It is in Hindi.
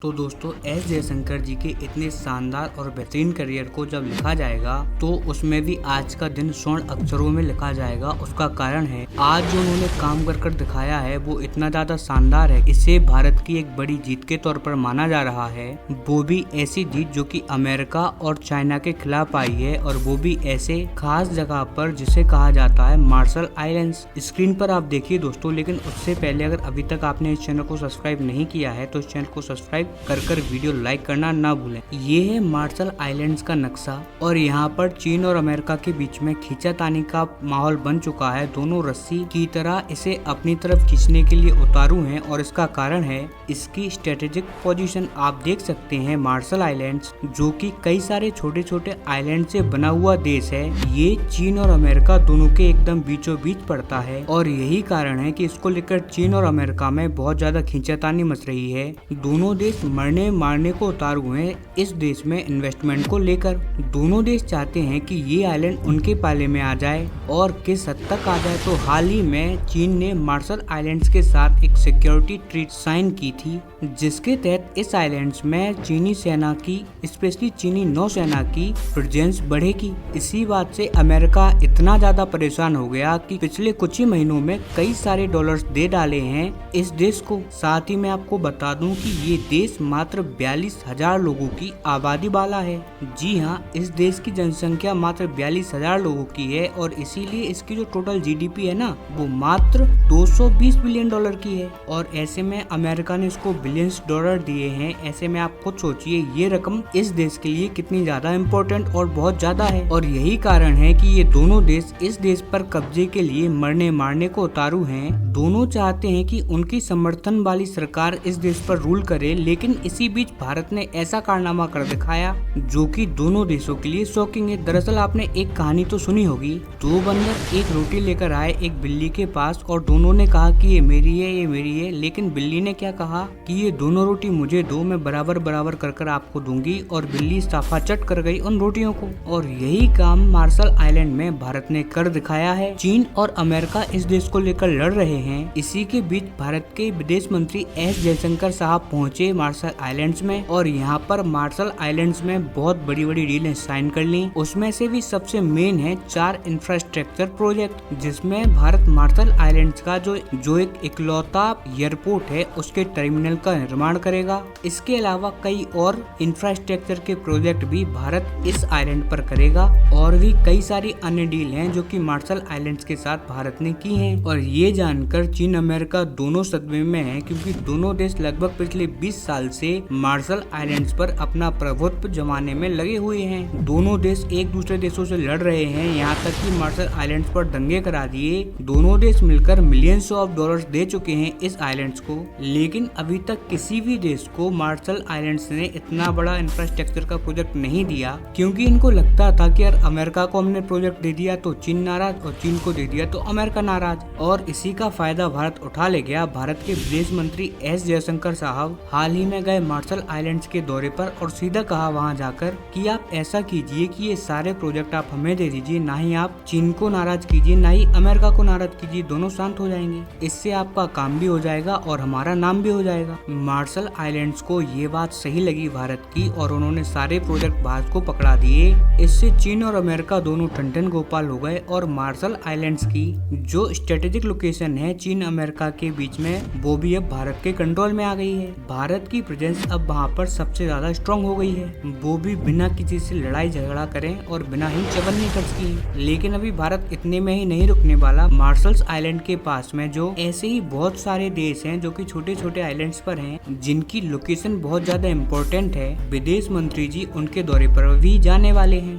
तो दोस्तों एस जयशंकर जी के इतने शानदार और बेहतरीन करियर को जब लिखा जाएगा तो उसमें भी आज का दिन स्वर्ण अक्षरों में लिखा जाएगा। उसका कारण है आज जो उन्होंने काम कर दिखाया है वो इतना ज्यादा शानदार है, इसे भारत की एक बड़ी जीत के तौर पर माना जा रहा है। वो भी ऐसी जीत जो कि अमेरिका और चाइना के खिलाफ आई है, और वो भी ऐसे खास जगह पर जिसे कहा जाता है मार्शल आइलैंड्स। स्क्रीन पर आप देखिए दोस्तों, लेकिन उससे पहले अगर अभी तक आपने इस चैनल को सब्सक्राइब नहीं किया है तो इस चैनल को सब्सक्राइब कर वीडियो लाइक करना ना भूलें। ये है मार्शल आइलैंड्स का नक्शा, और यहाँ पर चीन और अमेरिका के बीच में खींचातानी का माहौल बन चुका है। दोनों रस्सी की तरह इसे अपनी तरफ खींचने के लिए उतारू हैं, और इसका कारण है इसकी स्ट्रेटेजिक पोजीशन। आप देख सकते हैं मार्शल आइलैंड्स जो कि कई सारे छोटे छोटे आइलैंड से बना हुआ देश है, ये चीन और अमेरिका दोनों के एकदम बीचों बीच पड़ता है, और यही कारण है कि इसको लेकर चीन और अमेरिका में बहुत ज्यादा खींचातानी मच रही है। दोनों देश मरने मारने को उतारू हैं इस देश में इन्वेस्टमेंट को लेकर। दोनों देश चाहते हैं कि ये आइलैंड उनके पाले में आ जाए, और किस हद तक आ जाए तो हाल ही में चीन ने मार्शल आइलैंड्स के साथ एक सिक्योरिटी ट्रीट साइन की थी, जिसके तहत इस आइलैंड्स में चीनी सेना की, स्पेशली चीनी नौसेना की प्रेजेंस बढ़ेगी। इसी बात से अमेरिका इतना ज्यादा परेशान हो गया कि पिछले कुछ ही महीनों में कई सारे डॉलर्स दे डाले हैं इस देश को। साथ ही मैं आपको बता दूं कि ये देश मात्र 42,000 लोगों की आबादी वाला है। जी हाँ, इस देश की जनसंख्या मात्र 42,000 लोगों की है, और इसीलिए इसकी जो टोटल जीडीपी है ना वो मात्र 220 बिलियन डॉलर की है, और ऐसे में अमेरिका ने इसको बिलियंस डॉलर दिए हैं। ऐसे में आप खुद सोचिए ये रकम इस देश के लिए कितनी ज्यादा इम्पोर्टेंट और बहुत ज्यादा है, और यही कारण है कि ये दोनों देश इस देश पर कब्जे के लिए मरने मारने को उतारू हैं। दोनों चाहते हैं कि उनकी समर्थन वाली सरकार इस देश पर रूल करे, लेकिन इसी बीच भारत ने ऐसा कारनामा कर दिखाया जो कि दोनों देशों के लिए शॉकिंग है। दरअसल आपने एक कहानी तो सुनी होगी, दो बंदर एक रोटी लेकर आए एक बिल्ली के पास, और दोनों ने कहा कि ये मेरी है ये मेरी है, लेकिन बिल्ली ने क्या कहा कि ये दोनों रोटी मुझे दो, मैं बराबर बराबर कर आपको दूंगी, और बिल्ली साफा चट कर गई उन रोटियों को। और यही काम मार्शल आइलैंड में भारत ने कर दिखाया है। चीन और अमेरिका इस देश को लेकर लड़ रहे हैं। इसी के बीच भारत के विदेश मंत्री एस जयशंकर साहब पहुंचे मार्शल आइलैंड्स में, और यहाँ पर मार्शल आइलैंड्स में बहुत बड़ी बड़ी डीलें साइन कर ली। उसमें से भी सबसे मेन है 4 इंफ्रास्ट्रक्चर प्रोजेक्ट, जिसमें भारत मार्शल आइलैंड्स का जो एक इकलौता एयरपोर्ट है उसके टर्मिनल का निर्माण करेगा। इसके अलावा कई और इंफ्रास्ट्रक्चर के प्रोजेक्ट भी भारत इस आइलैंड पर करेगा, और भी कई सारी अन्य डील हैं जो कि मार्शल आइलैंड्स के साथ भारत ने की हैं। और ये जानकर चीन अमेरिका दोनों सदमे में है, क्योंकि दोनों देश लगभग पिछले 20 साल से मार्शल आइलैंड्स पर अपना प्रभुत्व जमाने में लगे हुए हैं। दोनों देश एक दूसरे देशों से लड़ रहे हैं, यहाँ तक कि मार्शल आइलैंड्स पर दंगे करा दिए। दोनों देश मिलकर मिलियंस ऑफ डॉलर्स दे चुके हैं इस आइलैंड्स को, लेकिन अभी तक किसी भी देश को मार्शल आइलैंड्स ने इतना बड़ा इंफ्रास्ट्रक्चर का प्रोजेक्ट नहीं दिया, क्योंकि इनको लगता था कि यार अमेरिका को हमने प्रोजेक्ट दे दिया तो चीन नाराज, और चीन को दे दिया तो अमेरिका नाराज, और इसी का फायदा भारत उठा ले गया। भारत के विदेश मंत्री एस जयशंकर साहब हाल ही में गए मार्शल आइलैंड्स के दौरे पर, और सीधा कहा वहां जाकर कि आप ऐसा कीजिए कि ये सारे प्रोजेक्ट आप हमें दे दीजिए, ना ही आप चीन को नाराज कीजिए ना ही अमेरिका को नाराज कीजिए, दोनों शांत हो जाएंगे। इससे आपका काम भी हो जाएगा और हमारा नाम भी हो जाएगा। मार्शल आइलैंड्स को ये बात सही लगी भारत की, और उन्होंने सारे प्रोजेक्ट भारत को पकड़ा दिए। इससे चीन और अमेरिका दोनों ठन गोपाल हो गए, और मार्शल आइलैंड्स की जो स्ट्रेटेजिक लोकेशन है चीन अमेरिका के बीच में, वो भी अब भारत के कंट्रोल में आ गई है। भारत की प्रेजेंस अब वहाँ पर सबसे ज्यादा स्ट्रॉन्ग हो गई है, वो भी बिना किसी से लड़ाई झगड़ा करें और बिना ही चवन्नी खर्च की। लेकिन अभी भारत इतने में ही नहीं रुकने वाला। मार्शल्स आइलैंड के पास में जो ऐसे ही बहुत सारे देश हैं जो कि छोटे छोटे आइलैंड्स पर हैं, जिनकी लोकेशन बहुत ज्यादा इम्पोर्टेंट है, विदेश मंत्री जी उनके दौरे पर भी जाने वाले हैं।